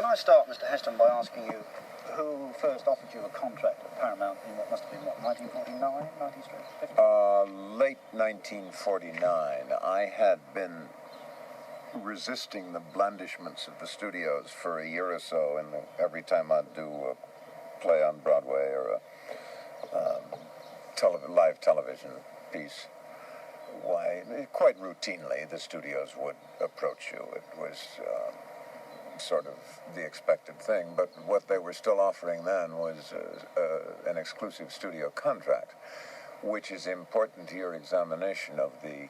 Can I start, Mr. Heston, by asking you who first offered you a contract at Paramount in what must have been, what, 1949, 1950? Late 1949. I had been resisting the blandishments of the studios for a year or so, and every time I'd do a play on Broadway or a live television piece, why, quite routinely, the studios would approach you. It was sort of the expected thing, but what they were still offering then was an exclusive studio contract, which is important to your examination of the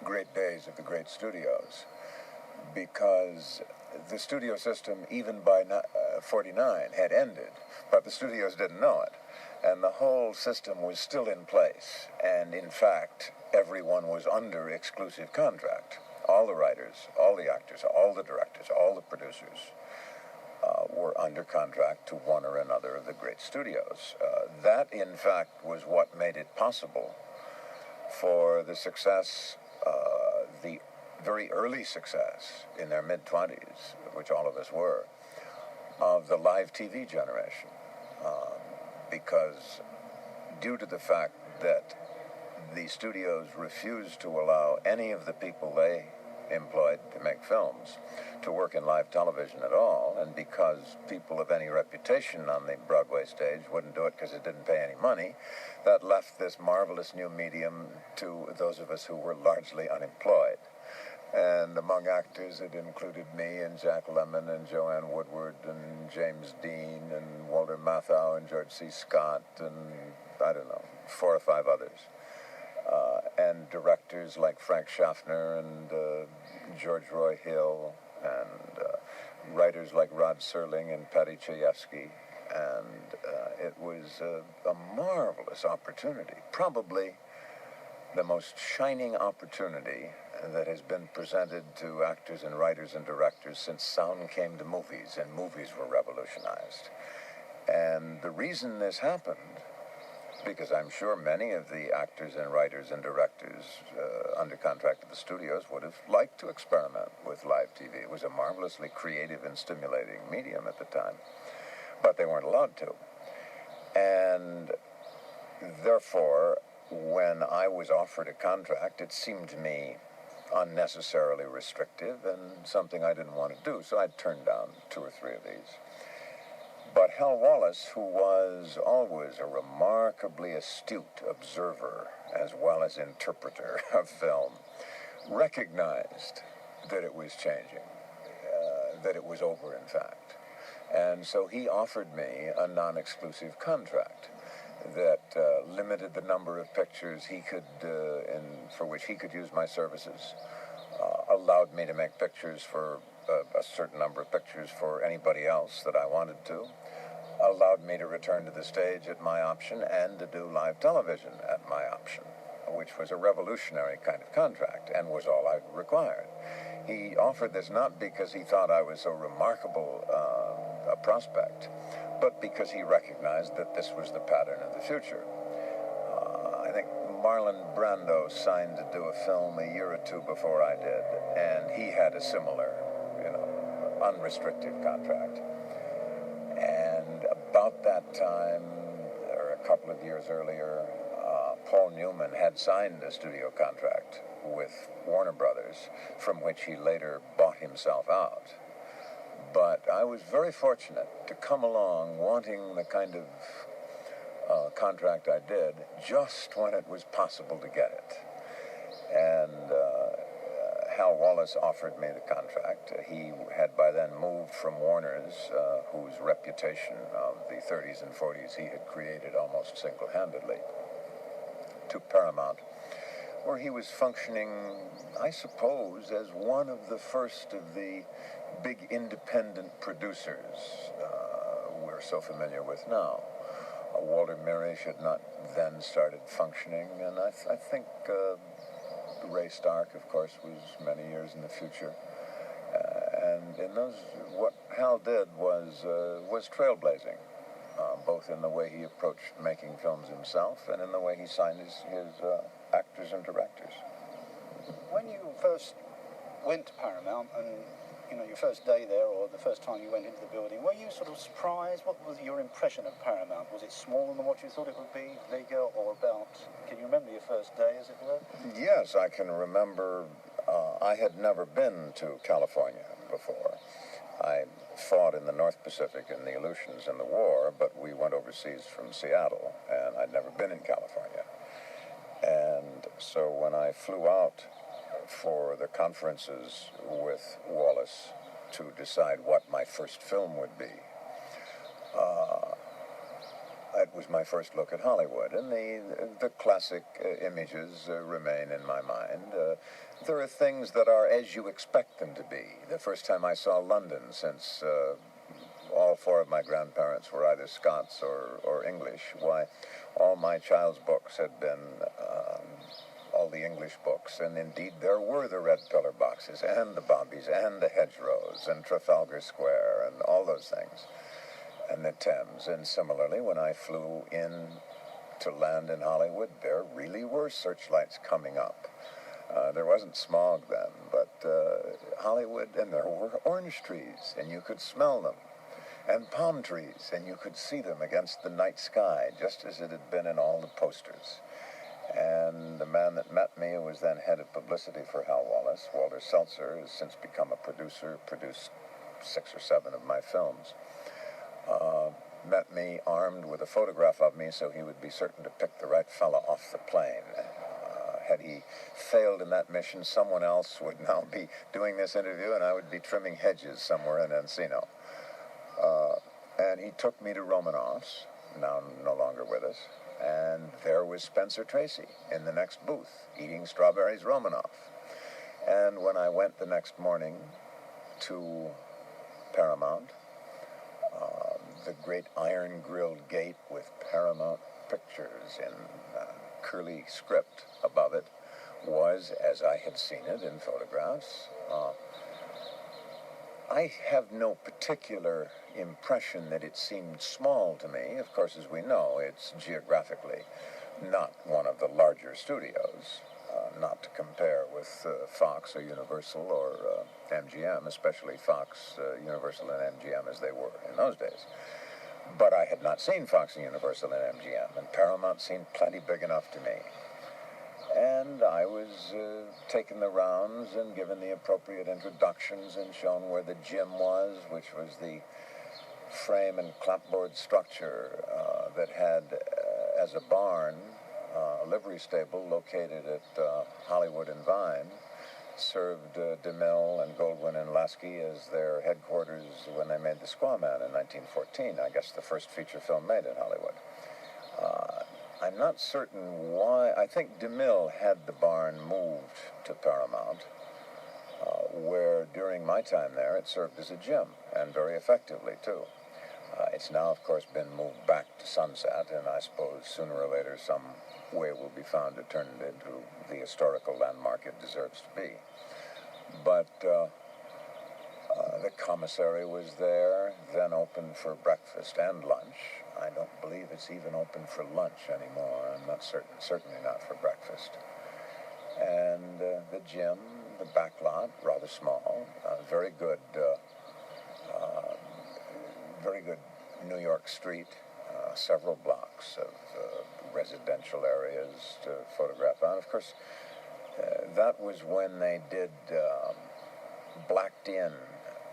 great days of the great studios, because the studio system, even by 49, had ended, but the studios didn't know it, and the whole system was still in place, and in fact, everyone was under exclusive contract. All the writers, all the actors, all the directors, all the producers were under contract to one or another of the great studios. That, in fact, was what made it possible for the success, the very early success in their mid-20s, which all of us were, of the live TV generation. Because due to the fact that the studios refused to allow any of the people they employed to make films to work in live television at all, and because people of any reputation on the Broadway stage wouldn't do it because it didn't pay any money, that left this marvelous new medium to those of us who were largely unemployed. And among actors, it included me and Jack Lemmon and Joanne Woodward and James Dean and Walter Matthau and George C. Scott and, I don't know, 4 or 5 others. And directors like Frank Schaffner and George Roy Hill, and writers like Rod Serling and Patty Chayefsky. And it was a marvelous opportunity, probably the most shining opportunity that has been presented to actors and writers and directors since sound came to movies and movies were revolutionized. And the reason this happened, because I'm sure many of the actors and writers and directors under contract at the studios would have liked to experiment with live TV. It was a marvelously creative and stimulating medium at the time, but they weren't allowed to. And therefore, when I was offered a contract, it seemed to me unnecessarily restrictive and something I didn't want to do, so I turned down 2 or 3 of these. But Hal Wallis, who was always a remarkably astute observer as well as interpreter of film, recognized that it was changing, that it was over, in fact. And so he offered me a non-exclusive contract that limited the number of pictures he could, for which he could use my services, allowed me to make pictures for a certain number of pictures for anybody else that I wanted to, allowed me to return to the stage at my option and to do live television at my option, which was a revolutionary kind of contract and was all I required. He offered this not because he thought I was so remarkable a prospect, but because he recognized that this was the pattern of the future. I think Marlon Brando signed to do a film a year or 2 before I did, and he had a similar, unrestricted contract. And about that time, or a couple of years earlier, Paul Newman had signed a studio contract with Warner Brothers, from which he later bought himself out. But I was very fortunate to come along wanting the kind of contract I did just when it was possible to get it. And Hal Wallis offered me the contract. He had by then moved from Warner's, whose reputation of the 30s and 40s he had created almost single-handedly, to Paramount, where he was functioning, I suppose, as one of the first of the big independent producers we're so familiar with now. Walter Mirisch had not then started functioning, and I think Ray Stark, of course, was many years in the future. And in those, what Hal did was trailblazing, both in the way he approached making films himself and in the way he signed his actors and directors. When you first went to Paramount and you know, your first day there, or the first time you went into the building, were you sort of surprised? What was your impression of Paramount? Was it smaller than what you thought it would be, bigger, or about? Can you remember your first day, as it were? Yes, I can remember. I had never been to California before. I fought in the North Pacific in the Aleutians in the war, but we went overseas from Seattle, and I'd never been in California. And so when I flew out for the conferences with Wallace to decide what my first film would be, it was my first look at Hollywood, and the classic images remain in my mind. There are things that are as you expect them to be. The first time I saw London, since all four of my grandparents were either Scots or English, why, all my child's books had been all the English books, and indeed there were the red pillar boxes, and the Bobbies, and the hedgerows, and Trafalgar Square, and all those things, and the Thames. And similarly, when I flew in to land in Hollywood, there really were searchlights coming up. There wasn't smog then, but Hollywood, and there were orange trees, and you could smell them, and palm trees, and you could see them against the night sky, just as it had been in all the posters. And the man that met me, who was then head of publicity for Hal Wallace, Walter Seltzer, has since become a producer, produced 6 or 7 of my films, met me armed with a photograph of me so he would be certain to pick the right fella off the plane. Had he failed in that mission, someone else would now be doing this interview, and I would be trimming hedges somewhere in Encino. And he took me to Romanoff's, now no longer with us, and there was Spencer Tracy in the next booth, eating strawberries Romanoff. And when I went the next morning to Paramount, the great iron-grilled gate with Paramount Pictures in curly script above it was, as I had seen it in photographs. I have no particular impression that it seemed small to me. Of course, as we know, it's geographically not one of the larger studios, not to compare with Fox or Universal or MGM, especially Fox, Universal, and MGM as they were in those days. But I had not seen Fox and Universal and MGM, and Paramount seemed plenty big enough to me. And I was taken the rounds and given the appropriate introductions and shown where the gym was, which was the frame and clapboard structure that had, as a barn, a livery stable located at Hollywood and Vine, served DeMille and Goldwyn and Lasky as their headquarters when they made The Squaw Man in 1914, I guess the first feature film made in Hollywood. I'm not certain why. I think DeMille had the barn moved to Paramount, where during my time there it served as a gym, and very effectively too. It's now, of course, been moved back to Sunset, and I suppose sooner or later some way will be found to turn it into the historical landmark it deserves to be. But the commissary was there, then open for breakfast and lunch. I don't believe it's even open for lunch anymore. I'm not certain, certainly not for breakfast. And the gym, the back lot, rather small, very good New York street, several blocks of residential areas to photograph on. Of course, that was when they did blacked-in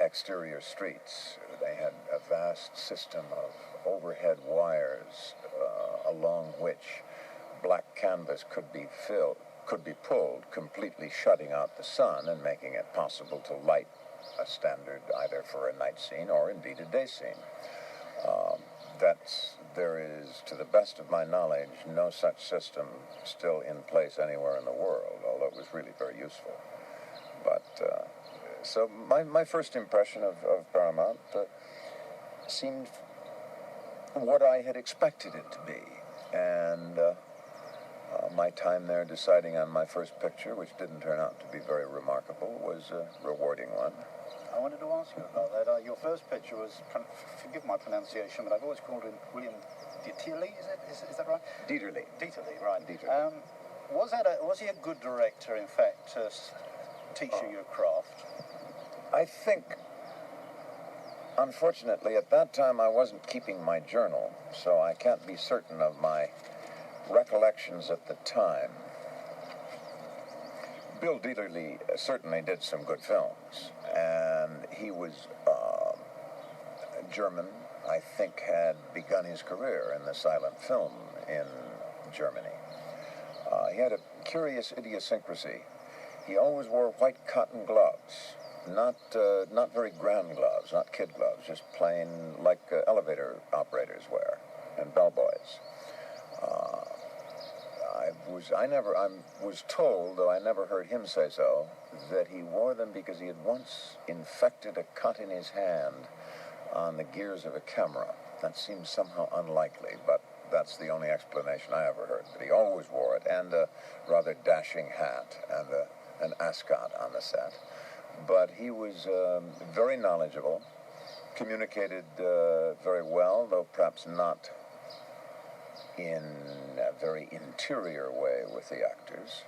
exterior streets. They had a vast system of overhead wires along which black canvas could be pulled, completely shutting out the sun and making it possible to light a standard either for a night scene or indeed a day scene. There is, to the best of my knowledge, no such system still in place anywhere in the world, although it was really very useful. But so my first impression of Paramount seemed what I had expected it to be. And my time there deciding on my first picture, which didn't turn out to be very remarkable, was a rewarding one. I wanted to ask you about that. Your first picture was, forgive my pronunciation, but I've always called him William Dieterle, is that right? Dieterle. Dieterle, right. Dieterle. Was he a good director, in fact, to teach you your craft? I think, unfortunately, at that time I wasn't keeping my journal, so I can't be certain of my recollections at the time. Bill Dieterle certainly did some good films, and he was German, I think, had begun his career in the silent film in Germany. He had a curious idiosyncrasy. He always wore white cotton gloves, not very grand gloves, not kid gloves, just plain like elevator operators wear and bellboys. I was told, though I never heard him say so, that he wore them because he had once infected a cut in his hand on the gears of a camera. That seems somehow unlikely, but that's the only explanation I ever heard. But he always wore it, and a rather dashing hat, and an ascot on the set. But he was very knowledgeable, communicated very well, though perhaps not in a very interior way with the actors.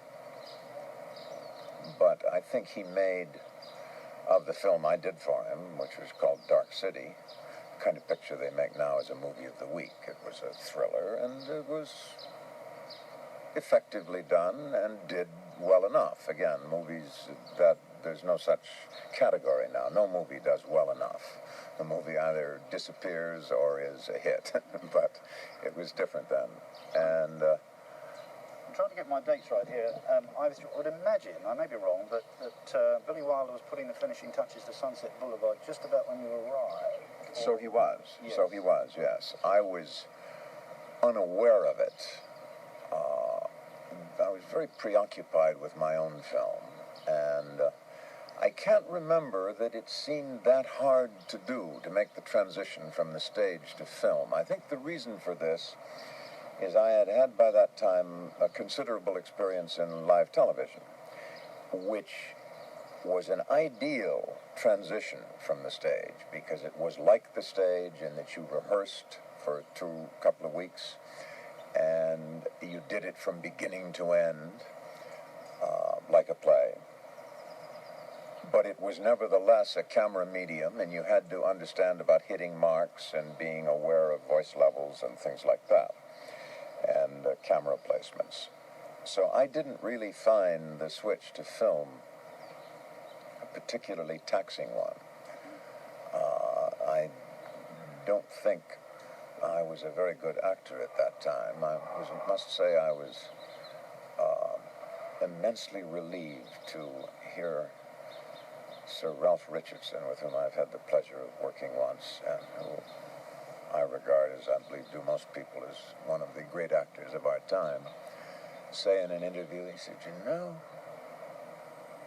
But I think he made of the film I did for him, which was called Dark City, the kind of picture they make now as a movie of the week. It was a thriller, and it was effectively done and did well enough. Again, movies that there's no such category now. No movie does well enough. The movie either disappears or is a hit, but it was different then. And I'm trying to get my dates right here. I would imagine, I may be wrong, but that Billy Wyler was putting the finishing touches to Sunset Boulevard just about when you arrived. So he was. Yes. So he was, yes. I was unaware of it. I was very preoccupied with my own film, and I can't remember that it seemed that hard to do, to make the transition from the stage to film. I think the reason for this is I had had by that time a considerable experience in live television, which was an ideal transition from the stage, because it was like the stage in that you rehearsed for a couple of weeks, and you did it from beginning to end, like a play. But it was nevertheless a camera medium, and you had to understand about hitting marks and being aware of voice levels and things like that, and camera placements. So I didn't really find the switch to film a particularly taxing one. I don't think I was a very good actor at that time. I must say I was immensely relieved to hear Sir Ralph Richardson, with whom I've had the pleasure of working once, and who I regard, as I believe do most people, as one of the great actors of our time, say in an interview, he said, "You know,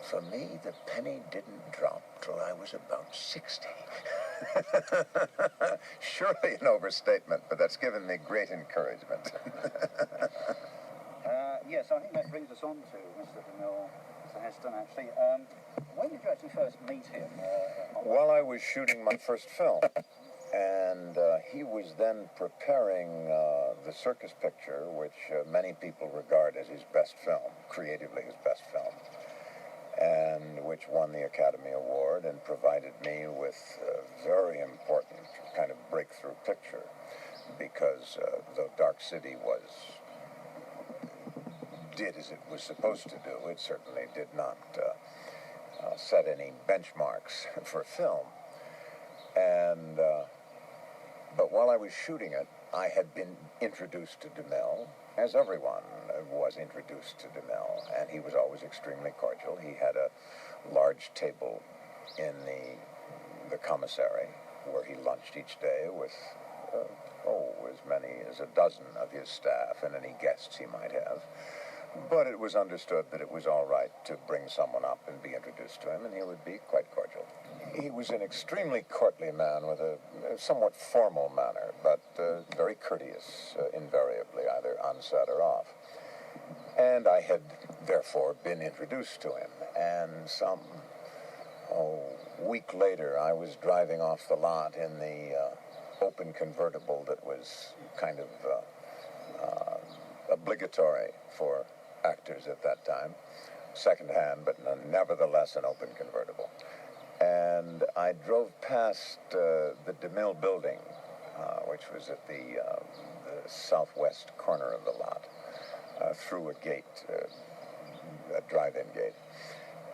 for me, the penny didn't drop till I was about 60. Surely an overstatement, but that's given me great encouragement. Yes, I think that brings us on to Mr. DeMille, Mr. Heston, actually. When did you actually first meet him? While I was shooting my first film, and he was then preparing the circus picture, which many people regard as his best film, creatively his best film, and which won the Academy Award and provided me with a very important kind of breakthrough picture, because though Dark City did as it was supposed to do, it certainly did not set any benchmarks for film. And but while I was shooting it, I had been introduced to DeMille, as everyone was introduced to DeMille, and he was always extremely cordial. He had a large table in the commissary where he lunched each day with as many as a dozen of his staff and any guests he might have. But it was understood that it was all right to bring someone up and be introduced to him, and he would be quite cordial. He was an extremely courtly man with a somewhat formal manner, but very courteous invariably, either on set or off. And I had therefore been introduced to him, and some week later I was driving off the lot in the open convertible that was kind of obligatory for actors at that time, second-hand, but nevertheless an open convertible. And I drove past the DeMille building, which was at the southwest corner of the lot, through a gate, a drive-in gate.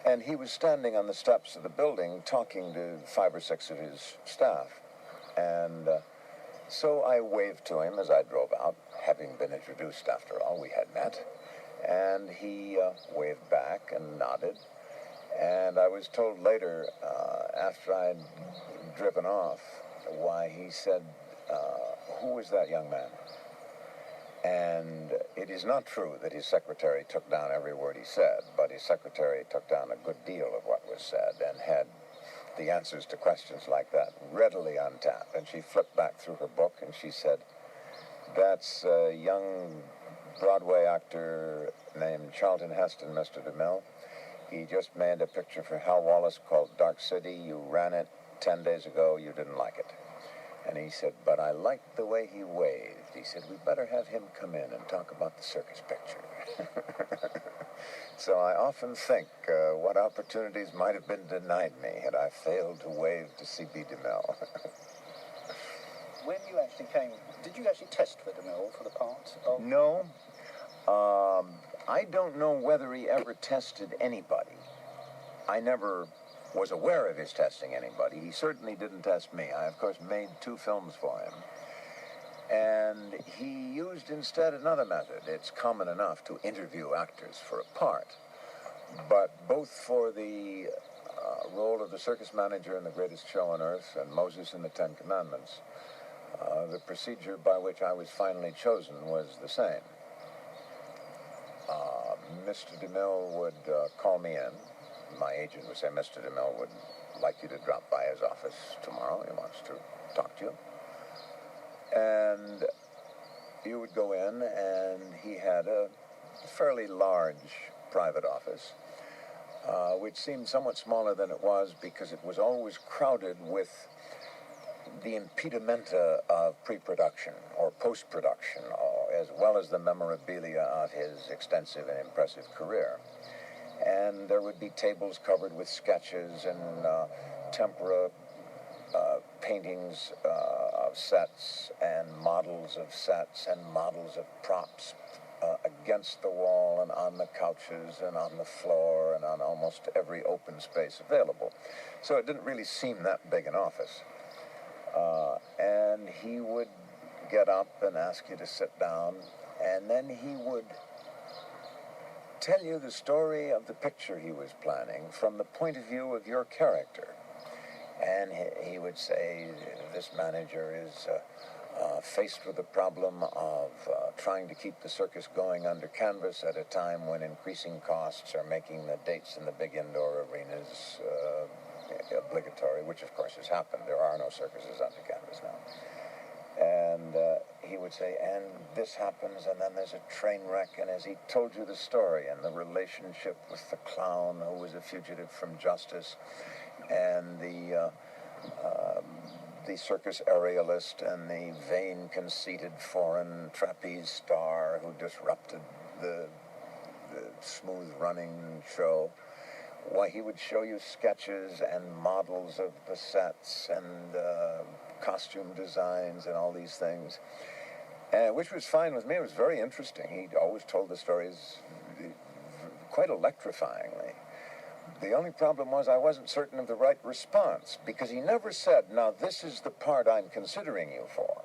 And he was standing on the steps of the building talking to 5 or 6 of his staff. And so I waved to him as I drove out, having been introduced after all, we had met. And he waved back and nodded. And I was told later, after I'd driven off, why he said, who was that young man? And it is not true that his secretary took down every word he said, but his secretary took down a good deal of what was said and had the answers to questions like that readily on tap. And she flipped back through her book and she said, that's a young Broadway actor named Charlton Heston, Mr. DeMille. He just made a picture for Hal Wallace called Dark City. You ran it 10 days ago. You didn't like it. And he said, but I liked the way he waved. He said, we better have him come in and talk about the circus picture. So I often think what opportunities might have been denied me had I failed to wave to C.B. DeMille. When you actually came, did you actually test for DeMille for the part? No. I don't know whether he ever tested anybody. I never was aware of his testing anybody. He certainly didn't test me. I, of course, made 2 films for him. And he used instead another method. It's common enough to interview actors for a part. But both for the role of the circus manager in The Greatest Show on Earth and Moses in the 10 Commandments, the procedure by which I was finally chosen was the same. Mr. DeMille would call me in. My agent would say, Mr. DeMille would like you to drop by his office tomorrow. He wants to talk to you. And you would go in, and he had a fairly large private office, which seemed somewhat smaller than it was because it was always crowded with the impedimenta of pre-production or post-production, as well as the memorabilia of his extensive and impressive career. And there would be tables covered with sketches and tempera paintings of sets and models of sets and models of props against the wall and on the couches and on the floor and on almost every open space available. So it didn't really seem that big an office. And he would get up and ask you to sit down, and then he would tell you the story of the picture he was planning from the point of view of your character. And he would say, this manager is faced with the problem of trying to keep the circus going under canvas at a time when increasing costs are making the dates in the big indoor arenas obligatory, which of course has happened. There are no circuses under canvas now. And he would say, and this happens, and then there's a train wreck, and as he told you the story, and the relationship with the clown who was a fugitive from justice, and the circus aerialist, and the vain, conceited foreign trapeze star who disrupted the smooth-running show, why he would show you sketches and models of the sets and costume designs and all these things, which was fine with me. It was very interesting. He always told the stories quite electrifyingly. The only problem was I wasn't certain of the right response, because he never said, now this is the part I'm considering you for.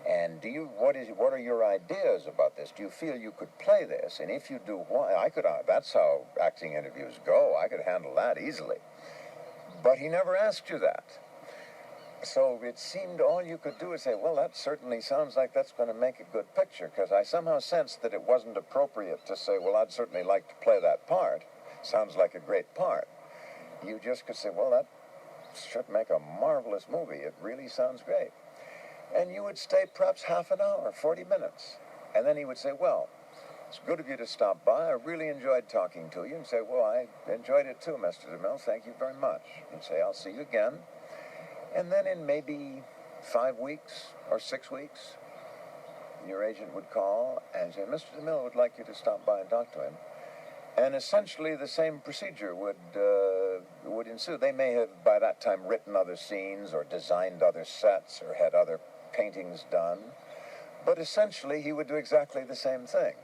And what are your ideas about this? Do you feel you could play this? And if you do, why? That's how acting interviews go. I could handle that easily. But he never asked you that. So it seemed all you could do is say, well, that certainly sounds like that's going to make a good picture, because I somehow sensed that it wasn't appropriate to say, well, I'd certainly like to play that part. Sounds like a great part. You just could say, well, that should make a marvelous movie. It really sounds great. And you would stay perhaps half an hour, 40 minutes. And then he would say, well, it's good of you to stop by. I really enjoyed talking to you. And say, well, I enjoyed it too, Mr. DeMille. Thank you very much. And say, I'll see you again. And then in maybe 5 weeks or 6 weeks, your agent would call and say, Mr. DeMille would like you to stop by and talk to him. And essentially the same procedure would ensue. They may have by that time written other scenes or designed other sets or had other paintings done, but essentially he would do exactly the same thing.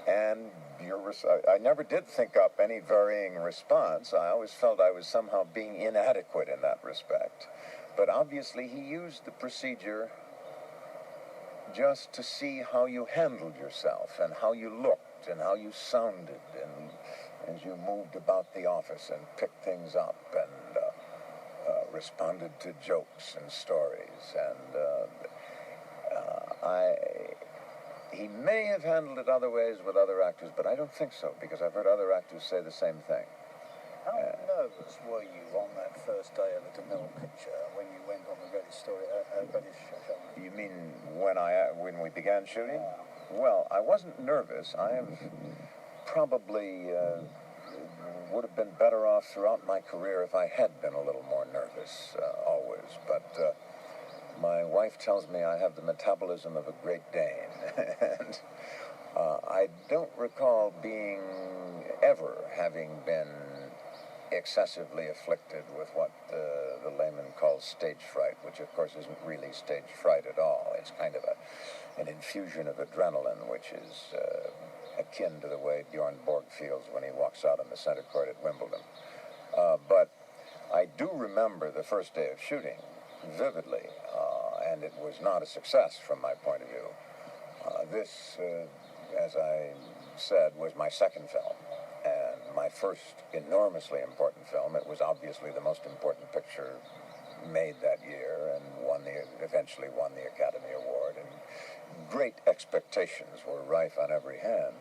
And I never did think up any varying response. I always felt I was somehow being inadequate in that respect. But obviously he used the procedure just to see how you handled yourself and how you looked and how you sounded and as you moved about the office and picked things up and responded to jokes and stories. And he may have handled it other ways with other actors, but I don't think so, because I've heard other actors say the same thing. How nervous were you on that first day of the DeMille picture when you went on the British show? You mean when we began shooting? Well, I wasn't nervous. I have probably would have been better off throughout my career if I had been a little more nervous, always. But my wife tells me I have the metabolism of a Great Dane, and I don't recall having been excessively afflicted with what the layman calls stage fright, which of course isn't really stage fright at all. It's kind of an infusion of adrenaline, which is akin to the way Bjorn Borg feels when he walks out on the center court at Wimbledon. But I do remember the first day of shooting vividly, and it was not a success from my point of view. This, as I said, was my second film, and my first enormously important film. It was obviously the most important picture made that year, and eventually won the Academy Award, and great expectations were rife on every hand.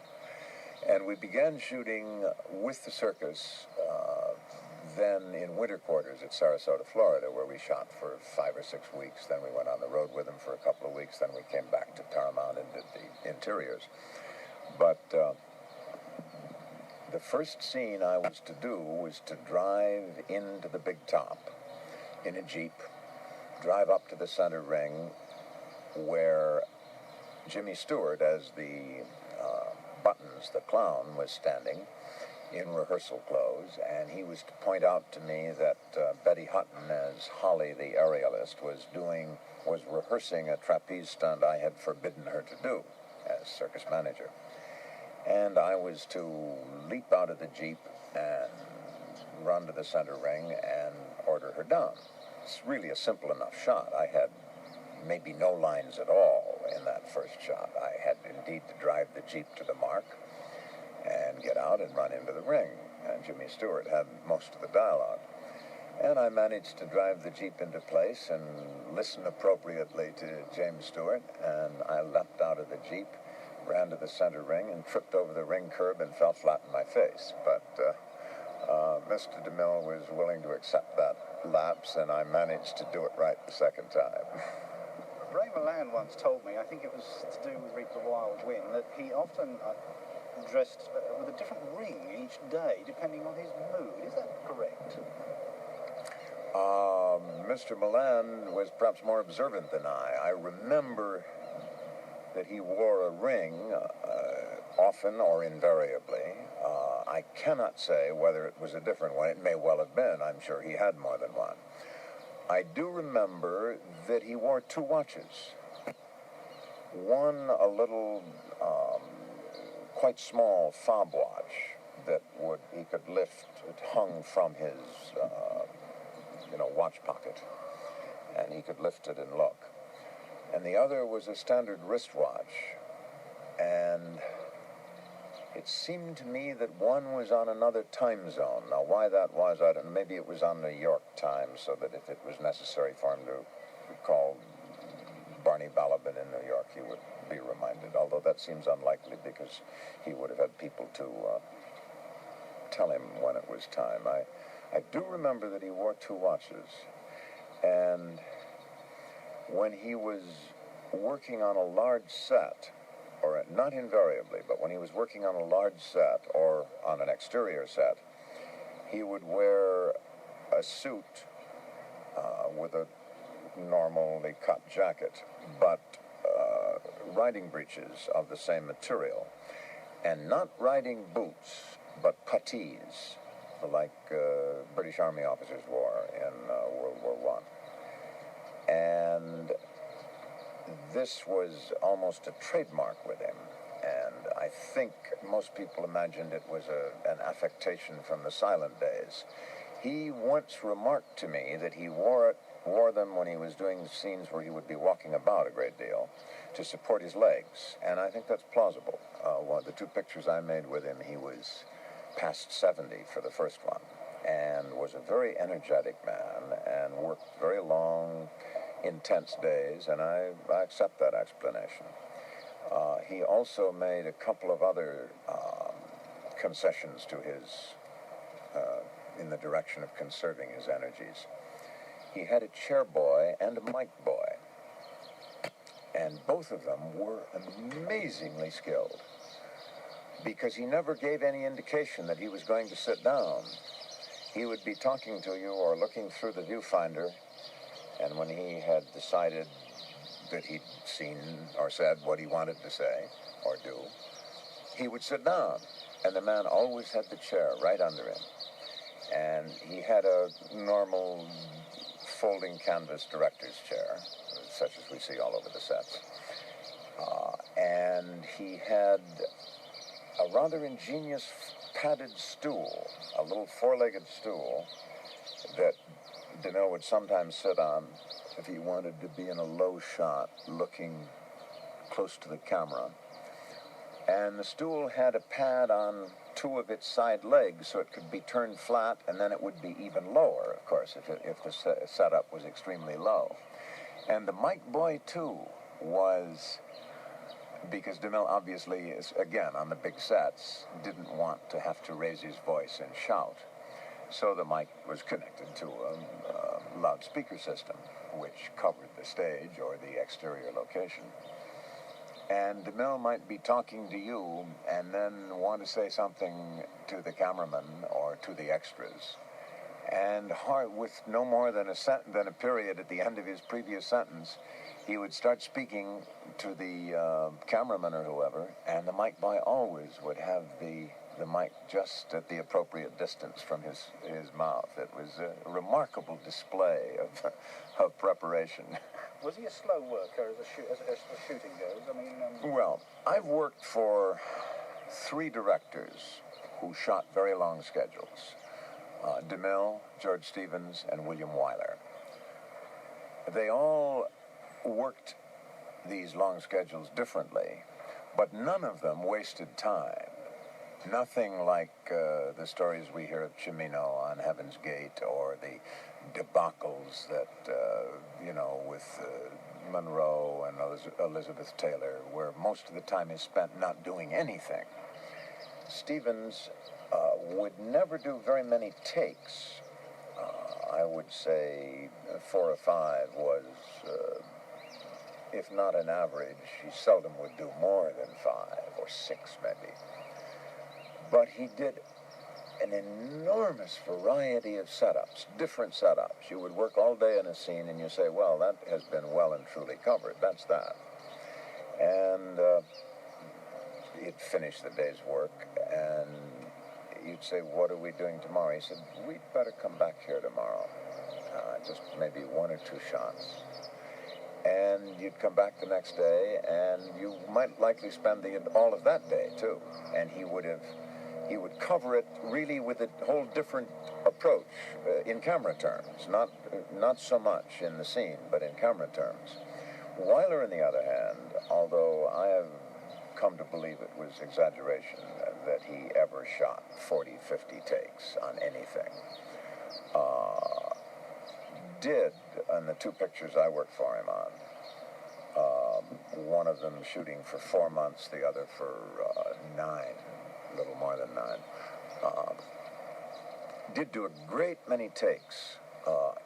And we began shooting with the circus then in winter quarters at Sarasota, Florida, where we shot for 5 or 6 weeks. Then we went on the road with them for a couple of weeks. Then we came back to Paramount and did the interiors. But the first scene I was to do was to drive into the Big Top in a Jeep, drive up to the center ring where Jimmy Stewart, as the Buttons, the clown, was standing in rehearsal clothes, and he was to point out to me that Betty Hutton, as Holly the aerialist, was rehearsing a trapeze stunt I had forbidden her to do as circus manager. And I was to leap out of the Jeep and run to the center ring and order her down. It's really a simple enough shot. I had maybe no lines at all in that first shot. I had indeed to drive the Jeep to the mark and get out and run into the ring. And Jimmy Stewart had most of the dialogue. And I managed to drive the Jeep into place and listen appropriately to James Stewart, and I leapt out of the Jeep, ran to the center ring, and tripped over the ring curb and fell flat in my face. But Mr. DeMille was willing to accept that lapse, and I managed to do it right the second time. Ray Milland once told me, I think it was to do with Reap the Wild Wind, that he often dressed with a different ring each day, depending on his mood. Is that correct? Mr. Milland was perhaps more observant than I. I remember that he wore a ring often or invariably. I cannot say whether it was a different one. It may well have been. I'm sure he had more than one. I do remember that he wore 2 watches. One, a little, quite small fob watch that he could lift. It hung from his, watch pocket, and he could lift it and look. And the other was a standard wristwatch, and it seemed to me that one was on another time zone. Now, why that was, I don't know. Maybe it was on New York time, so that if it was necessary for him to call Barney Balabin in New York, he would be reminded, although that seems unlikely because he would have had people to tell him when it was time. I do remember that he wore 2 watches, and when he was working on a large set, or not invariably, but when he was working on a large set or on an exterior set, he would wear a suit with a normally cut jacket, but riding breeches of the same material, and not riding boots, but puttees, like British Army officers wore in World War I. And this was almost a trademark with him. And I think most people imagined it was an affectation from the silent days. He once remarked to me that he wore them when he was doing scenes where he would be walking about a great deal to support his legs. And I think that's plausible. One of the two pictures I made with him, he was past 70 for the first one, and was a very energetic man and worked very long, intense days, and I accept that explanation. He also made a couple of other concessions to his, in the direction of conserving his energies. He had a chair boy and a mic boy, and both of them were amazingly skilled, because he never gave any indication that he was going to sit down. He would be talking to you or looking through the viewfinder, and when he had decided that he'd seen or said what he wanted to say or do, he would sit down, and the man always had the chair right under him. And he had a normal folding canvas director's chair, such as we see all over the sets. And he had a rather ingenious padded stool, a little four-legged stool that DeMille would sometimes sit on if he wanted to be in a low shot looking close to the camera. And the stool had a pad on two of its side legs so it could be turned flat, and then it would be even lower, of course, if the setup was extremely low. And the mic boy, too, was, because DeMille obviously, is, again, on the big sets, didn't want to have to raise his voice and shout. So the mic was connected to a loudspeaker system, which covered the stage or the exterior location. And DeMille might be talking to you and then want to say something to the cameraman or to the extras. And with no more than a period at the end of his previous sentence, he would start speaking to the cameraman or whoever, and the mic boy always would have the mic just at the appropriate distance from his mouth. It was a remarkable display of preparation. Was he a slow worker as the shooting goes? I mean, Well, I've worked for 3 directors who shot very long schedules. DeMille, George Stevens, and William Wyler. They all worked these long schedules differently, but none of them wasted time. Nothing like the stories we hear of Cimino on Heaven's Gate, or the debacles that, with Monroe and Elizabeth Taylor, where most of the time is spent not doing anything. Stevens would never do very many takes. I would say 4 or 5 was, if not an average, he seldom would do more than 5 or 6 maybe. But he did an enormous variety of setups, different setups. You would work all day in a scene and you say, well, that has been well and truly covered. That's that. And he'd finish the day's work, and you'd say, what are we doing tomorrow? He said, we'd better come back here tomorrow. Just maybe 1 or 2 shots. And you'd come back the next day, and you might likely spend all of that day, too. And he would cover it really with a whole different approach in camera terms, not so much in the scene, but in camera terms. Wyler, on the other hand, although I have come to believe it was exaggeration that he ever shot 40, 50 takes on anything, did, on the 2 pictures I worked for him on, one of them shooting for 4 months, the other for 9, a little more than 9, did do a great many takes,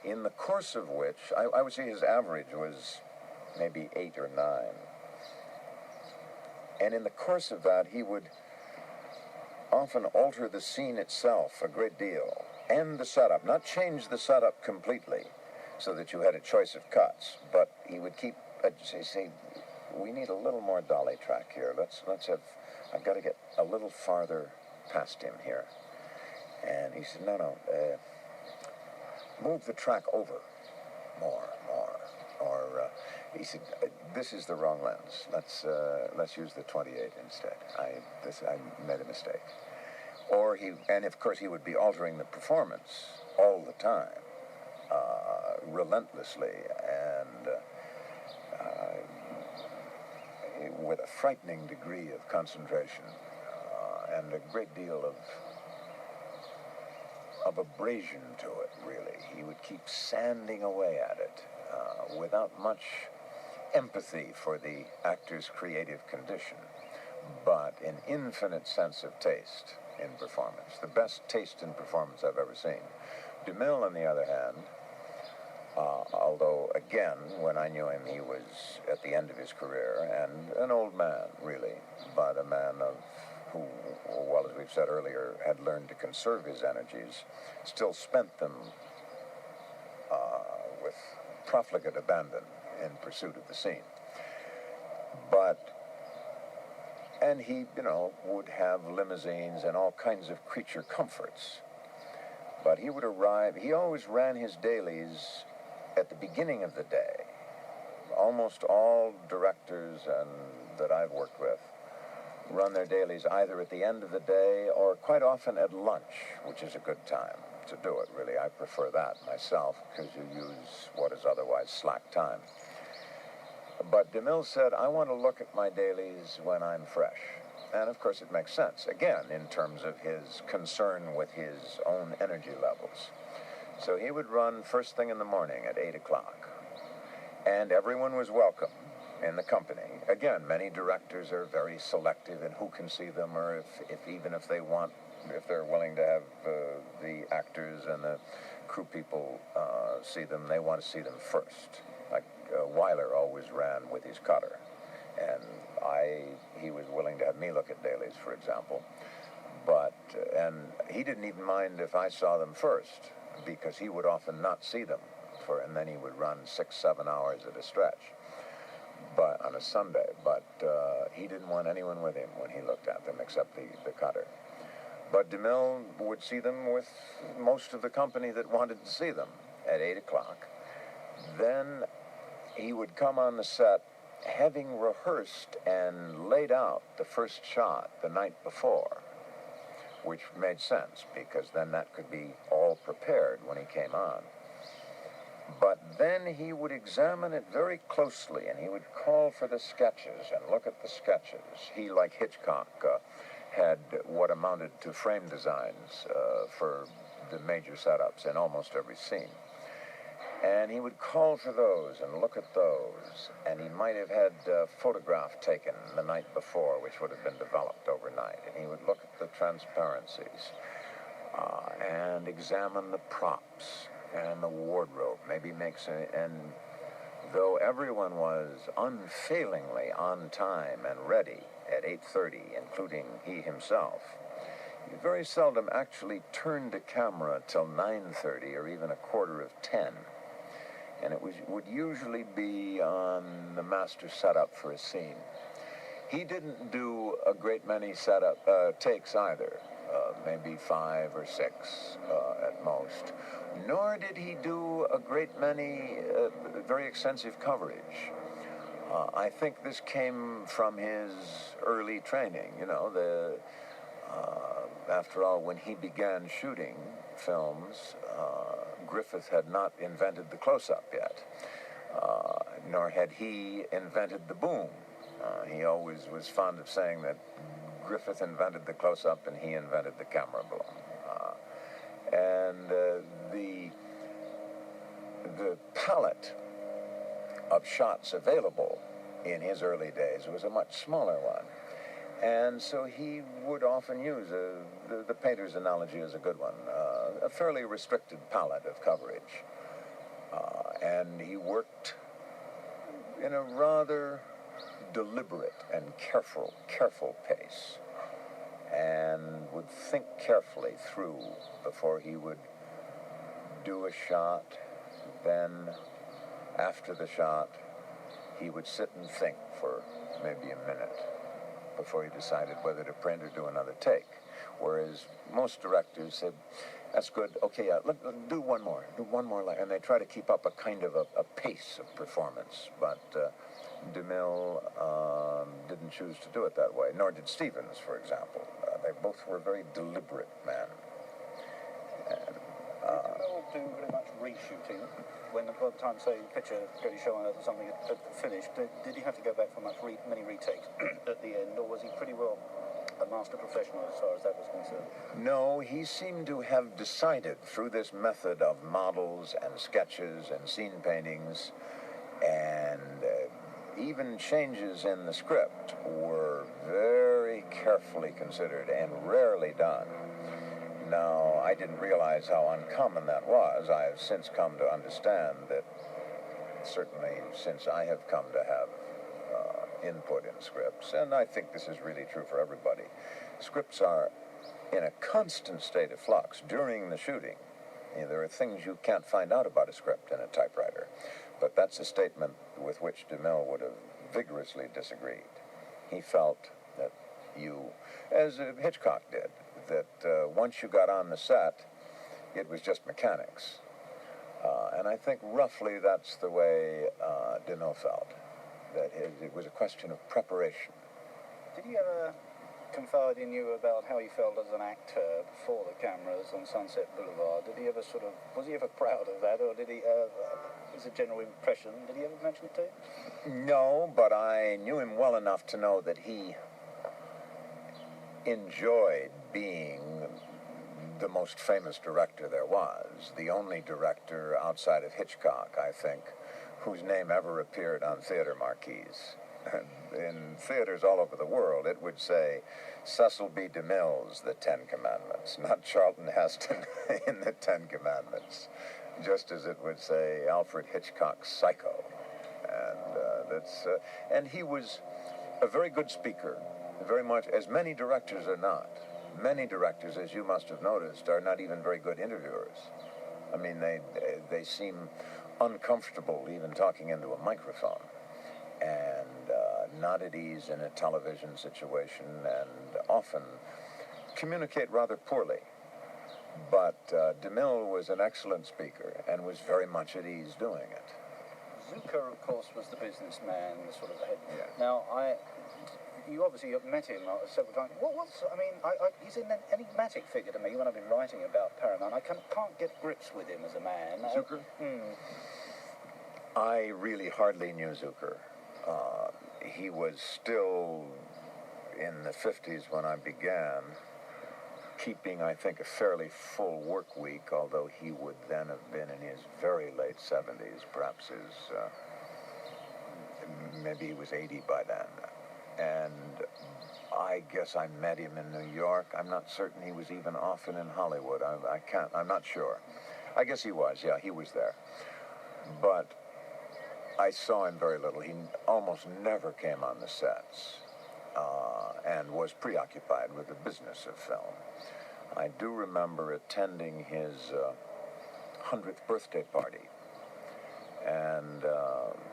in the course of which, I would say his average was maybe 8 or 9. And in the course of that, he would often alter the scene itself a great deal, and the setup, not change the setup completely so that you had a choice of cuts, but he would keep, say, we need a little more dolly track here. Let's have, I've got to get a little farther past him here. And he said, no, move the track over. More. Or he said, this is the wrong lens. Let's use the 28 instead. I made a mistake. Or and of course he would be altering the performance all the time, relentlessly, and with a frightening degree of concentration and a great deal of abrasion to it, really. He would keep sanding away at it without much empathy for the actor's creative condition, but an infinite sense of taste in performance, the best taste in performance I've ever seen. DeMille, on the other hand, although, again, when I knew him, he was at the end of his career, and an old man, really, but a man who, well, as we've said earlier, had learned to conserve his energies, still spent them with profligate abandon in pursuit of the scene. And he, would have limousines and all kinds of creature comforts. But he would arrive, he always ran his dailies at the beginning of the day. Almost all directors that I've worked with run their dailies either at the end of the day or quite often at lunch, which is a good time to do it, really. I prefer that myself because you use what is otherwise slack time. But DeMille said, I want to look at my dailies when I'm fresh. And of course it makes sense, again, in terms of his concern with his own energy levels. So he would run first thing in the morning at 8 o'clock. And everyone was welcome in the company. Again, many directors are very selective in who can see them, or even if they're willing to have the actors and the crew people see them, they want to see them first. Like Wyler always ran with his cutter, and he was willing to have me look at dailies, for example. And he didn't even mind if I saw them first, because he would often not see them, and then he would run 6-7 hours at a stretch, but on a Sunday. But he didn't want anyone with him when he looked at them except the cutter. But DeMille would see them with most of the company that wanted to see them at 8 o'clock. Then he would come on the set having rehearsed and laid out the first shot the night before, which made sense because then that could be all prepared when he came on. But then he would examine it very closely, and he would call for the sketches and look at the sketches. He, like Hitchcock, had what amounted to frame designs for the major setups in almost every scene. And he would call for those and look at those, and he might have had a photograph taken the night before, which would have been developed overnight, and he would look at the transparencies and examine the props and the wardrobe, and though everyone was unfailingly on time and ready at 8:30, including he himself, he very seldom actually turned the camera till 9:30 or even 9:45. And it would usually be on the master setup for a scene. He didn't do a great many takes either, maybe 5 or 6 at most. Nor did he do a great many very extensive coverage. I think this came from his early training. After all, when he began shooting films, Griffith had not invented the close-up yet, nor had he invented the boom. He always was fond of saying that Griffith invented the close-up and he invented the camera boom. And the palette of shots available in his early days was a much smaller one. And so he would often use, the painter's analogy is a good one, a fairly restricted palette of coverage. And he worked in a rather deliberate and careful pace, and would think carefully through before he would do a shot. Then, after the shot, he would sit and think for maybe a minute before he decided whether to print or do another take. whereas most directors said, that's good, okay, do one more, and they try to keep up a kind of a pace of performance, but DeMille didn't choose to do it that way, nor did Stevens, for example. They both were very deliberate men. And, did DeMille do very much reshooting? When by the time, say, picture goes showing or something had finished, did he have to go back for many retakes at the end, or was he pretty well a master professional as far as that was concerned? No, he seemed to have decided through this method of models and sketches and scene paintings, and even changes in the script were very carefully considered and rarely done. Now, I didn't realize how uncommon that was. I have since come to understand that, certainly since I have come to have input in scripts, and I think this is really true for everybody, scripts are in a constant state of flux during the shooting. You know, there are things you can't find out about a script in a typewriter, but that's a statement with which DeMille would have vigorously disagreed. He felt that you, as Hitchcock did, that once you got on the set, it was just mechanics. And I think roughly that's the way DeMille felt, that it was a question of preparation. Did he ever confide in you about how he felt as an actor before the cameras on Sunset Boulevard? Did he ever was he ever proud of that, or did he, as a general impression, did he ever mention it to you? No, but I knew him well enough to know that he enjoyed being the most famous director there was, the only director outside of Hitchcock, I think, whose name ever appeared on theater marquees. In theaters all over the world, it would say Cecil B. DeMille's The Ten Commandments, not Charlton Heston in The Ten Commandments, just as it would say Alfred Hitchcock's Psycho. And and he was a very good speaker, very much, as many directors are not. Many directors, as you must have noticed, are not even very good interviewers. I mean, they seem uncomfortable even talking into a microphone, and not at ease in a television situation, and often communicate rather poorly. But DeMille was an excellent speaker and was very much at ease doing it. Zucker, of course, was the businessman, the sort of head. Yeah. Now, you obviously have met him several times. He's an enigmatic figure to me when I've been writing about Paramount. I can't get grips with him as a man. Zucker? I really hardly knew Zucker. He was still in the 50s when I began, keeping, I think, a fairly full work week, although he would then have been in his very late 70s, perhaps maybe he was 80 by then. And I guess I met him in New York. I'm not certain he was even often in Hollywood. I'm not sure. I guess he was, yeah, he was there. But I saw him very little. He almost never came on the sets and was preoccupied with the business of film. I do remember attending his 100th birthday party. And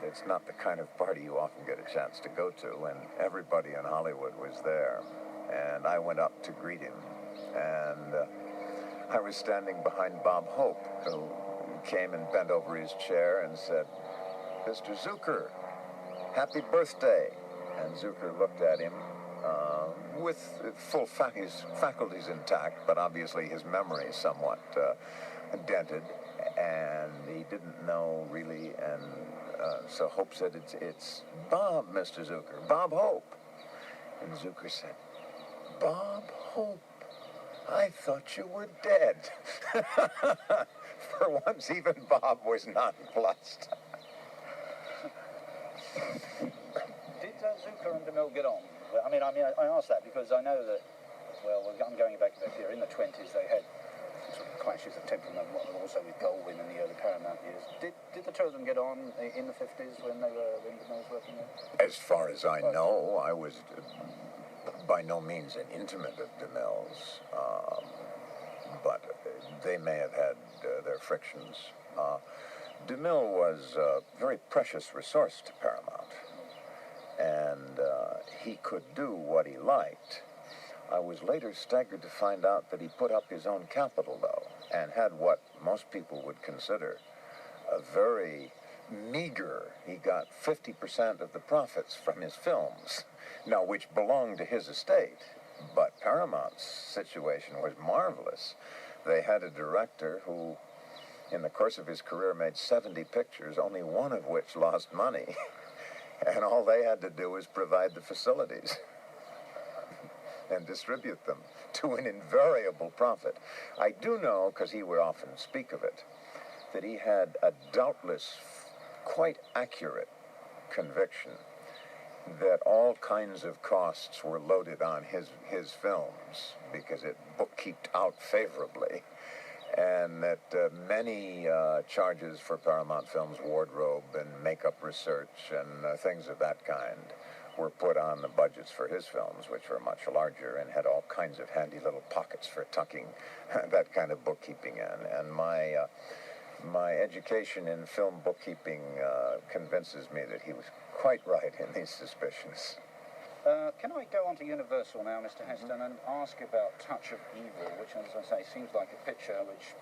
it's not the kind of party you often get a chance to go to, and everybody in Hollywood was there. And I went up to greet him, and I was standing behind Bob Hope, who came and bent over his chair and said, "Mr. Zucker, happy birthday." And Zucker looked at him with his faculties intact, but obviously his memory somewhat dented. And he didn't know really, and so Hope said, it's Bob, Mr. Zucker, Bob Hope. And Zucker said, "Bob Hope, I thought you were dead." For once, even Bob was nonplussed. Did Zucker and DeMille get on? I ask that because I know that, well, I'm going back a bit here, in the 20s they had sort of clashes of temperament, also with Goldwyn in the early Paramount years. Did the two of them get on in the 50s when DeMille was working there? As far as I know, I was by no means an intimate of DeMille's, but they may have had their frictions. DeMille was a very precious resource to Paramount, and he could do what he liked I was later staggered to find out that he put up his own capital, though, and had what most people would consider a very meager. He got 50% of the profits from his films, now which belonged to his estate. But Paramount's situation was marvelous. They had a director who, in the course of his career, made 70 pictures, only one of which lost money. And all they had to do was provide the facilities and distribute them to an invariable profit. I do know, because he would often speak of it, that he had a doubtless quite accurate conviction that all kinds of costs were loaded on his films because it bookkeeped out favorably, and that many charges for Paramount Films wardrobe and makeup research and things of that kind were put on the budgets for his films, which were much larger and had all kinds of handy little pockets for tucking that kind of bookkeeping in. And my education in film bookkeeping convinces me that he was quite right in these suspicions. Can I go on to Universal now, Mr. Heston, and ask about Touch of Evil, which, as I say, seems like a picture which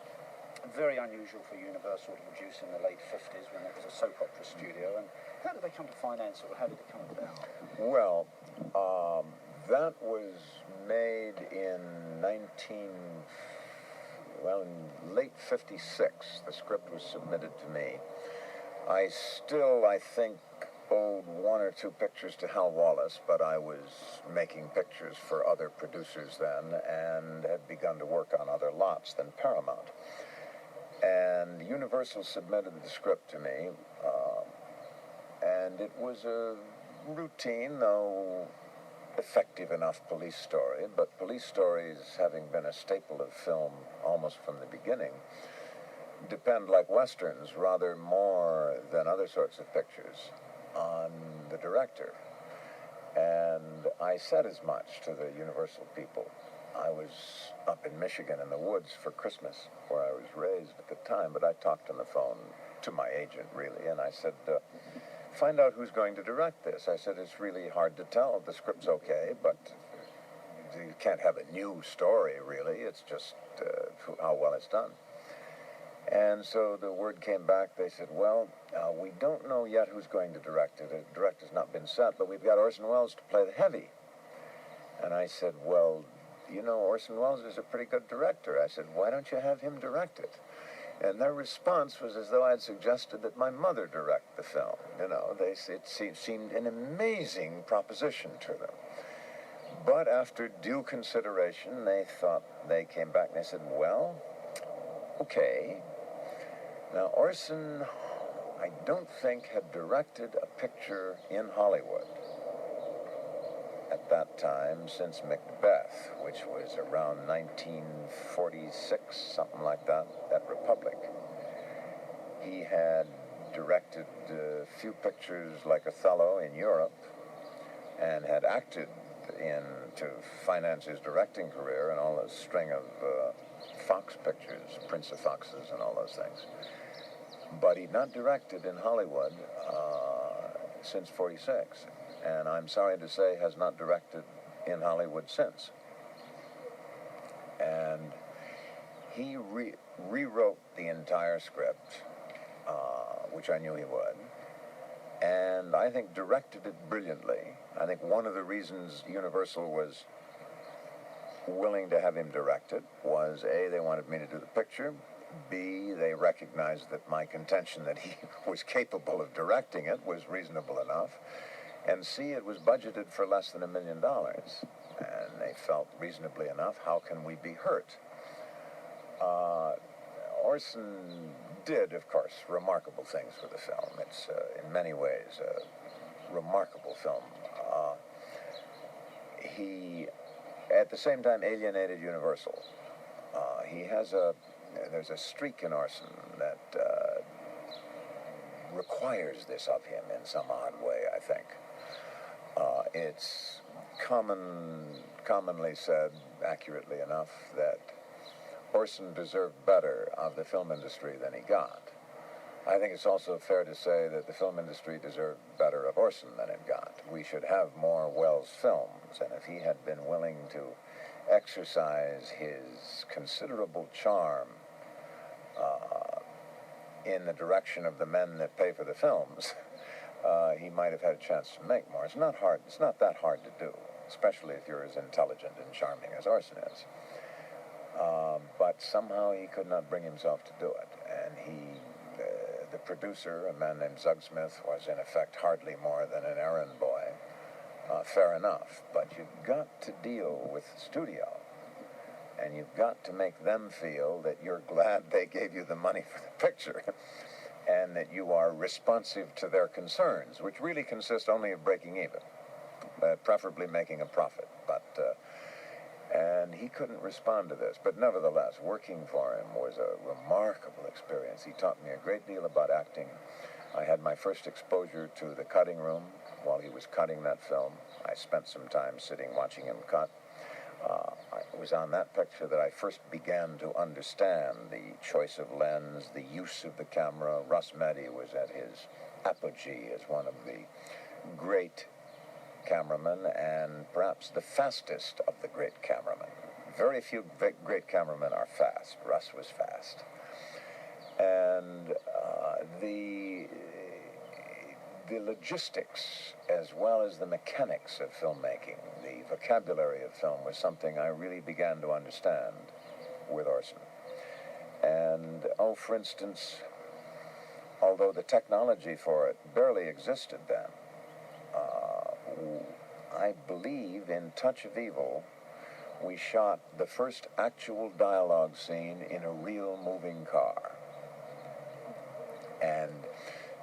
very unusual for Universal to produce in the late 50s when it was a soap opera studio. And how did they come to finance it, or how did it come about? Well, that was made in late 56. The script was submitted to me. I still, I think, owed one or two pictures to Hal Wallace, but I was making pictures for other producers then and had begun to work on other lots than Paramount. And Universal submitted the script to me, and it was a routine, though effective enough police story, but police stories, having been a staple of film almost from the beginning, depend, like westerns, rather more than other sorts of pictures, on the director. And I said as much to the Universal people. I was up in Michigan in the woods for Christmas, where I was raised at the time, but I talked on the phone to my agent, really, and I said, find out who's going to direct this. I said, it's really hard to tell. The script's okay, but you can't have a new story, really. It's just how well it's done. And so the word came back. They said, well, we don't know yet who's going to direct it. The director's not been set, but we've got Orson Welles to play the heavy. And I said, well, you know, Orson Welles is a pretty good director. I said, why don't you have him direct it? And their response was as though I had suggested that my mother direct the film. You know, it seemed an amazing proposition to them. But after due consideration, they came back and they said, well, okay. Now, Orson, I don't think, had directed a picture in Hollywood at that time since Macbeth, which was around 1946, something like that, at Republic. He had directed a few pictures like Othello in Europe and had acted in to finance his directing career and all a string of Fox pictures, Prince of Foxes and all those things. But he'd not directed in Hollywood since 46. And I'm sorry to say has not directed in Hollywood since. And he rewrote the entire script, which I knew he would, and I think directed it brilliantly. I think one of the reasons Universal was willing to have him direct it was, A, they wanted me to do the picture, B, they recognized that my contention that he was capable of directing it was reasonable enough, and C, it was budgeted for less than $1 million. And they felt reasonably enough, how can we be hurt? Orson did, of course, remarkable things for the film. It's, in many ways, a remarkable film. He, at the same time, alienated Universal. There's a streak in Orson that requires this of him in some odd way, I think. It's commonly said, accurately enough, that Orson deserved better of the film industry than he got. I think it's also fair to say that the film industry deserved better of Orson than it got. We should have more Welles films, and if he had been willing to exercise his considerable charm in the direction of the men that pay for the films, he might have had a chance to make more. It's not hard. It's not that hard to do, especially if you're as intelligent and charming as Orson is. But somehow he could not bring himself to do it, and the producer, a man named Zug Smith, was in effect hardly more than an errand boy. Fair enough, but you've got to deal with the studio, and you've got to make them feel that you're glad they gave you the money for the picture, and that you are responsive to their concerns, which really consist only of breaking even, preferably making a profit. And he couldn't respond to this, but nevertheless, working for him was a remarkable experience. He taught me a great deal about acting. I had my first exposure to the cutting room while he was cutting that film. I spent some time sitting watching him cut. It was on that picture that I first began to understand the choice of lens, the use of the camera. Russ Meddy was at his apogee as one of the great cameramen, and perhaps the fastest of the great cameramen. Very few great cameramen are fast. Russ was fast. And the logistics as well as the mechanics of filmmaking, the vocabulary of film, was something I really began to understand with Orson. And, for instance, although the technology for it barely existed then, I believe in Touch of Evil, we shot the first actual dialogue scene in a real moving car. And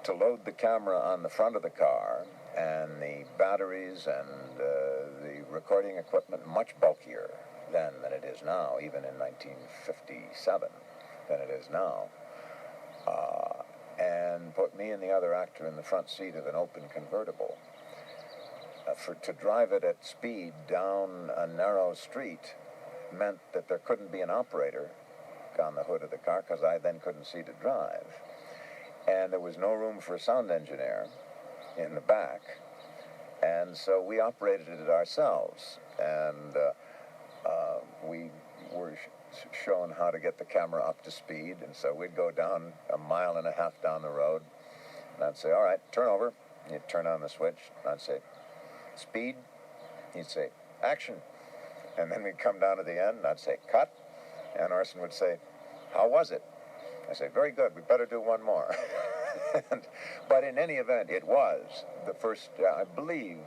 to load the camera on the front of the car, and the batteries and the recording equipment much bulkier then than it is now, even in 1957 than it is now, and put me and the other actor in the front seat of an open convertible. To drive it at speed down a narrow street meant that there couldn't be an operator on the hood of the car, because I then couldn't see to drive. And there was no room for a sound engineer in the back, and so we operated it ourselves. And we were shown how to get the camera up to speed, and so we'd go down 1.5 miles down the road, and I'd say, all right, turn over. And you'd turn on the switch, and I'd say, speed. He'd say, action. And then we'd come down to the end, and I'd say, cut. And Orson would say, how was it? I say, very good, we better do one more. But in any event, it was the first, I believe,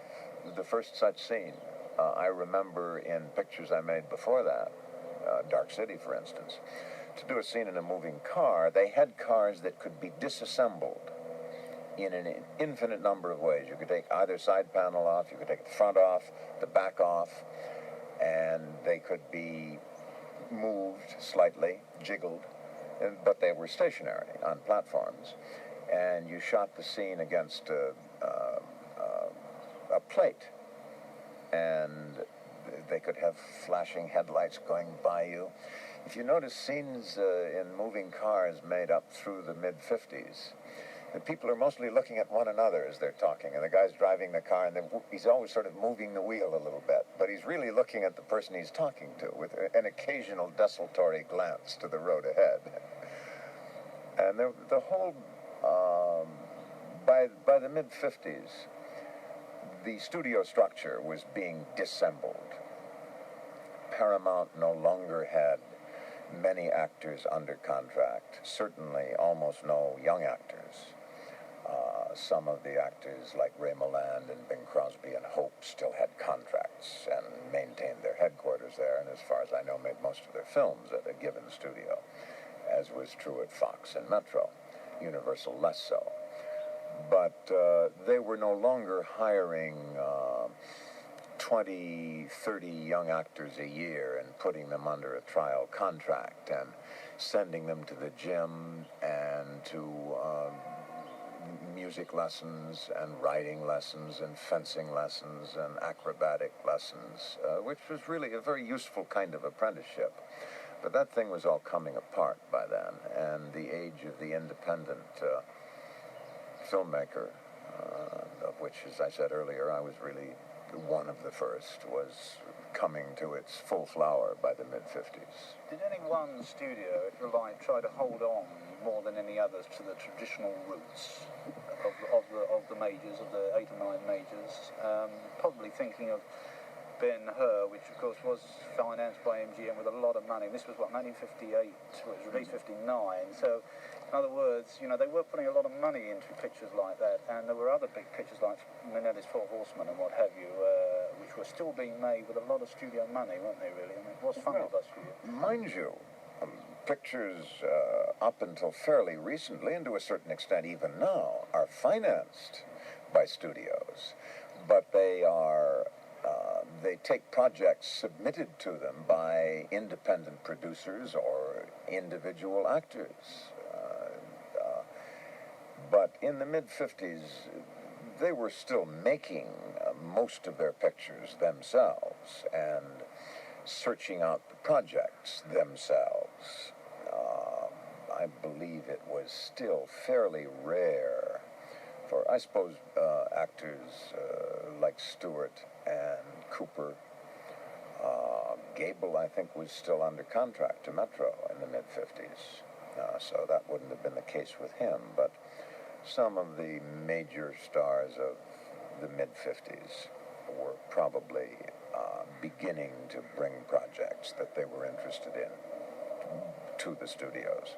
the first such scene. I remember in pictures I made before that, Dark City, for instance, to do a scene in a moving car, they had cars that could be disassembled in an infinite number of ways. You could take either side panel off, you could take the front off, the back off, and they could be moved slightly, jiggled, but they were stationary on platforms. And you shot the scene against a plate, and they could have flashing headlights going by you. If you notice scenes in moving cars made up through the mid-50s, the people are mostly looking at one another as they're talking, and the guy's driving the car, and he's always sort of moving the wheel a little bit, but he's really looking at the person he's talking to with an occasional desultory glance to the road ahead. And the whole, by the mid-50s, the studio structure was being dissembled. Paramount no longer had many actors under contract, certainly almost no young actors. Some of the actors like Ray Milland and Bing Crosby and Hope still had contracts and maintained their headquarters there, and as far as I know, made most of their films at a given studio, as was true at Fox and Metro, Universal less so. But they were no longer hiring 20, 30 young actors a year and putting them under a trial contract and sending them to the gym and to music lessons and writing lessons and fencing lessons and acrobatic lessons, which was really a very useful kind of apprenticeship. But that thing was all coming apart by then, and the age of the independent filmmaker, of which, as I said earlier, I was really one of the first, was coming to its full flower by the mid-50s. Did any one studio, if you like, try to hold on more than any others to the traditional roots of the majors, of the 8 or 9 majors? Probably thinking of Ben-Hur, which of course was financed by MGM with a lot of money. This was, what, 1958, well, it was released 59, so in other words, you know, they were putting a lot of money into pictures like that, and there were other big pictures like Minnelli's Four Horsemen and what have you, which were still being made with a lot of studio money, weren't they, really? I mean, it was funded by studio. Mind you, pictures up until fairly recently, and to a certain extent even now, are financed by studios, but they are they take projects submitted to them by independent producers or individual actors. But in the mid-50s, they were still making most of their pictures themselves and searching out the projects themselves. I believe it was still fairly rare for, I suppose, actors like Stewart and Cooper. Gable, I think, was still under contract to Metro in the mid-50s, so that wouldn't have been the case with him, but some of the major stars of the mid-50s were probably beginning to bring projects that they were interested in to the studios.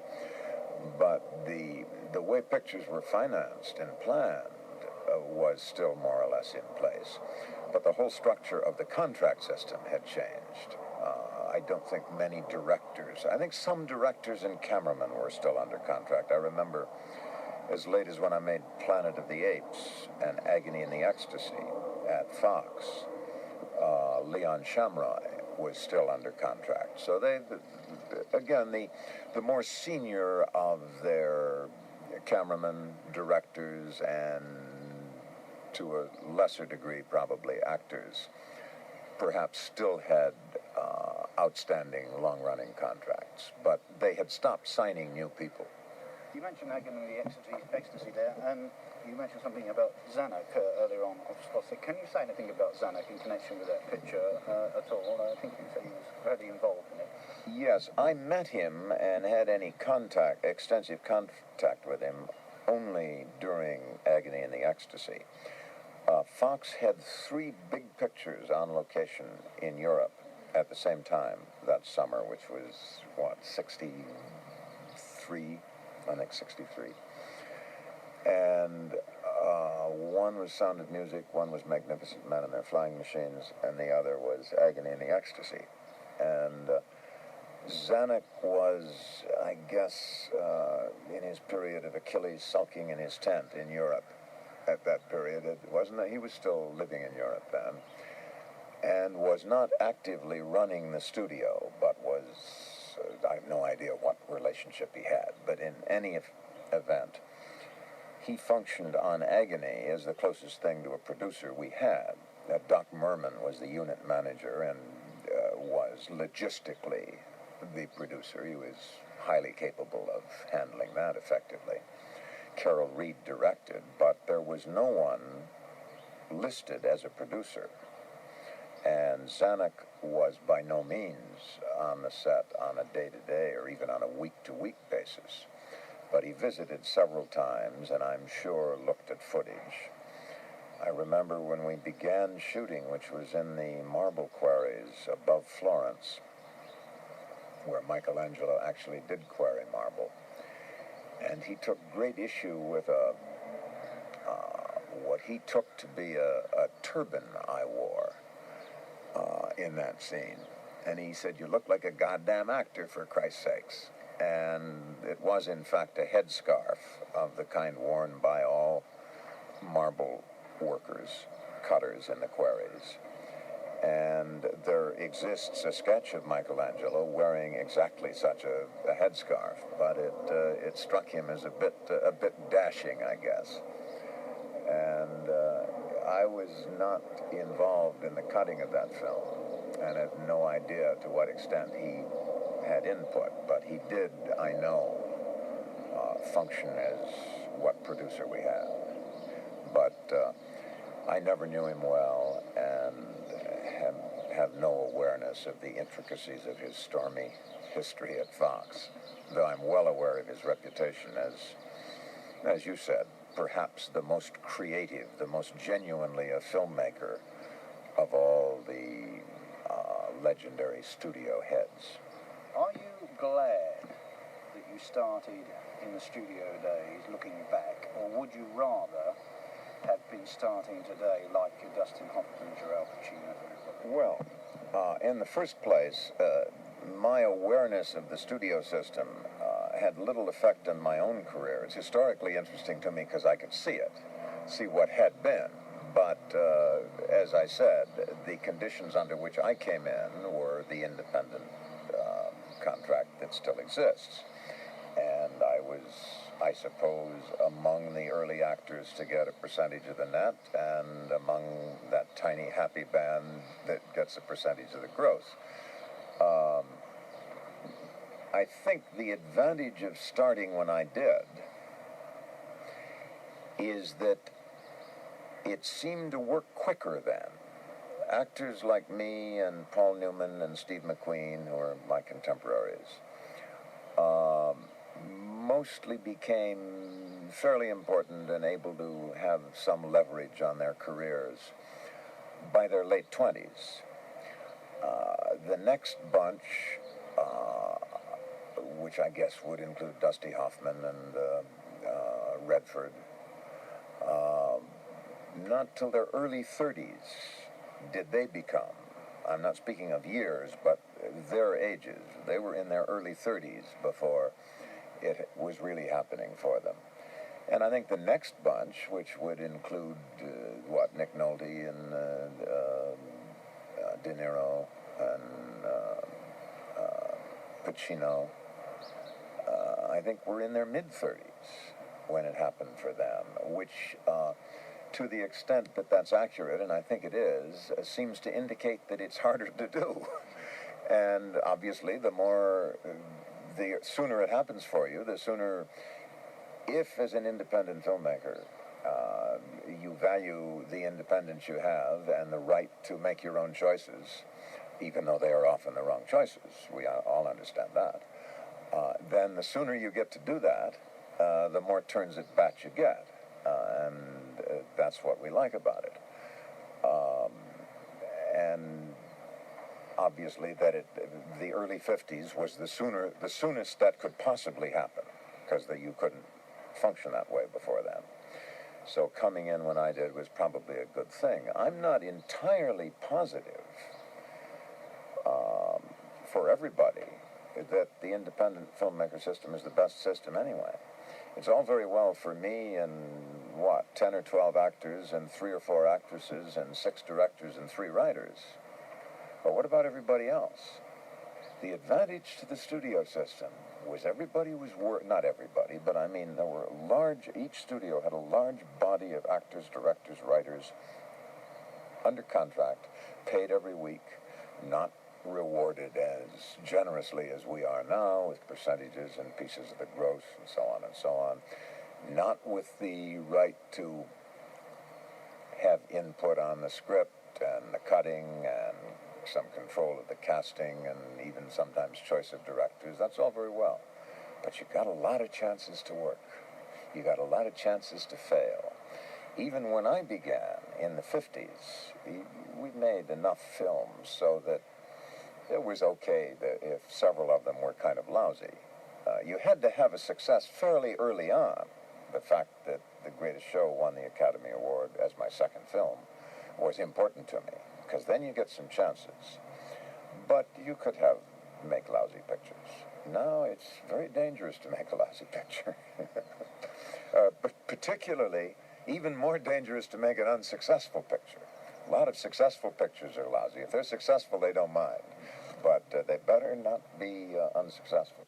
But the way pictures were financed and planned was still more or less in place. But the whole structure of the contract system had changed. I don't think many directors, I think some directors and cameramen were still under contract. I remember as late as when I made Planet of the Apes and Agony in the Ecstasy at Fox, Leon Shamroy was still under contract. So they, again, the more senior of their cameramen, directors, and to a lesser degree probably actors, perhaps still had outstanding long-running contracts, but they had stopped signing new people. You mentioned Agony in the Ecstasy there, and you mentioned something about Zanuck earlier on. Can you say anything about Zanuck in connection with that picture at all? I think you said he was very involved in it. Yes, I met him and had any extensive contact with him only during Agony in the Ecstasy. Fox had 3 big pictures on location in Europe at the same time that summer, which was, what, 63? I think 63. And one was Sound of Music, one was Magnificent Men and Their Flying Machines, and the other was Agony in the Ecstasy. And Zanuck was, I guess, in his period of Achilles sulking in his tent in Europe at that period. It wasn't that he was still living in Europe then, and was not actively running the studio, but was, I have no idea what relationship he had, but in any event, he functioned on Agony as the closest thing to a producer we had. Doc Merman was the unit manager and was logistically the producer. He was highly capable of handling that effectively. Carol Reed directed, but there was no one listed as a producer. And Zanuck was by no means on the set on a day-to-day or even on a week-to-week basis. But he visited several times, and I'm sure looked at footage. I remember when we began shooting, which was in the marble quarries above Florence, where Michelangelo actually did quarry marble. And he took great issue with what he took to be a turban I wore in that scene. And he said, "You look like a goddamn actor, for Christ's sakes." And it was, in fact, a headscarf of the kind worn by all marble workers, cutters in the quarries. And there exists a sketch of Michelangelo wearing exactly such a headscarf, but it struck him as a bit dashing, I guess. And I was not involved in the cutting of that film, and have no idea to what extent he had input, but he did, I know, function as what producer we had. But I never knew him well, and have no awareness of the intricacies of his stormy history at Fox, though I'm well aware of his reputation as you said, perhaps the most creative, the most genuinely a filmmaker of all the legendary studio heads. Are you glad that you started in the studio days looking back, or would you rather have been starting today like your Dustin Hoffman, your Al Pacino? Well, in the first place, my awareness of the studio system had little effect on my own career. It's historically interesting to me because I could see it, see what had been. But as I said, the conditions under which I came in were the independent contract that still exists. And I was, I suppose, among the early actors to get a percentage of the net, and among that tiny happy band that gets a percentage of the gross. I think the advantage of starting when I did is that it seemed to work quicker then. Actors like me and Paul Newman and Steve McQueen, who are my contemporaries, mostly became fairly important and able to have some leverage on their careers by their late 20s. The next bunch, which I guess would include Dusty Hoffman and Redford, not till their early 30s did they become, I'm not speaking of years, but their ages. They were in their early 30s before it was really happening for them. And I think the next bunch, which would include, Nick Nolte and De Niro and Pacino, I think were in their mid-30s when it happened for them, which, to the extent that that's accurate, and I think it is, seems to indicate that it's harder to do. And obviously, the sooner it happens for you, the sooner, if as an independent filmmaker, you value the independence you have and the right to make your own choices, even though they are often the wrong choices. We all understand that. Then the sooner you get to do that, the more turns at bat you get. And that's what we like about it. And obviously that the early 50s was the soonest that could possibly happen, because you couldn't function that way before then. So coming in when I did was probably a good thing. I'm not entirely positive for everybody that the independent filmmaker system is the best system anyway. It's all very well for me and 10 or 12 actors and 3 or 4 actresses and 6 directors and 3 writers. But what about everybody else? The advantage to the studio system was everybody was not everybody, but I mean there were each studio had a large body of actors, directors, writers under contract, paid every week, not rewarded as generously as we are now with percentages and pieces of the gross and so on and so on, not with the right to have input on the script and the cutting and some control of the casting and even sometimes choice of directors. That's all very well, but you got a lot of chances to work. You got a lot of chances to fail. Even when I began in the 50s, we made enough films so that it was okay that if several of them were kind of lousy. You had to have a success fairly early on. The fact that The Greatest Show won the Academy Award as my second film was important to me, because then you get some chances. But you could make lousy pictures. Now it's very dangerous to make a lousy picture. But particularly, even more dangerous to make an unsuccessful picture. A lot of successful pictures are lousy. If they're successful, they don't mind. But they better not be unsuccessful.